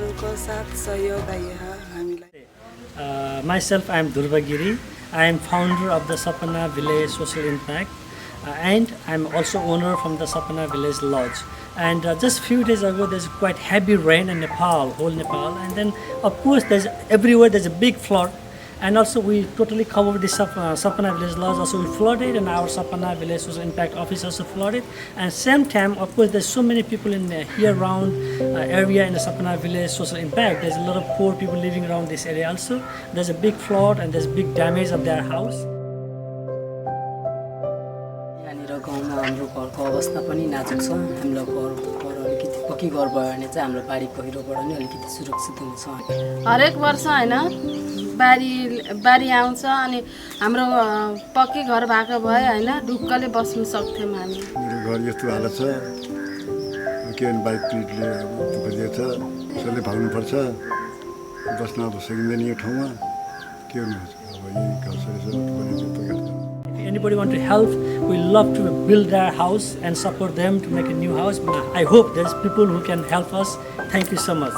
सरकारको साथ सहयोग यहाँ हामीलाई Myself, I am Durvagiri. I am founder of the Sapana Village Social Impact, and I am also owner from the Sapana Village Lodge. And just few days ago, there's quite heavy rain in Nepal, whole Nepal, and then of course there's everywhere there's a big flood. And also we totally covered the Sapana Village Lodge. Also we flooded, and our Sapana Village Social Impact Office also flooded. And same time, of course, there's so many people in the here around area in the Sapana Village Social Impact. There's a lot of poor people living around this area also. There's a big flood and there's big damage of their house. यहाँनिर गाउँमा हाम्रो घरको अवस्था पनि नाजुक छ। हाम्रो घर अलिकति पक्की घर भयो भने चाहिँ हाम्रो बारी पहिरोबाट नि अलिकति सुरक्षित हुन्छ। हरेक वर्ष हैन बारी आउँछ अनि हाम्रो पक्की घर भएको भए हैन ढुक्कले बस्न सक्थ्यौं हामी। मेरो घर यस्तो हालत छ के बाइक पिटले दुखिएको छ त्यसले भाग्नु पर्छ बस्न अब सकिँदैन यो ठाउँमा के गर्नु अब यही गाउँसरी छ If anybody want to help, we love to build their house and support them to make a new house. I hope there's people who can help us. Thank you so much.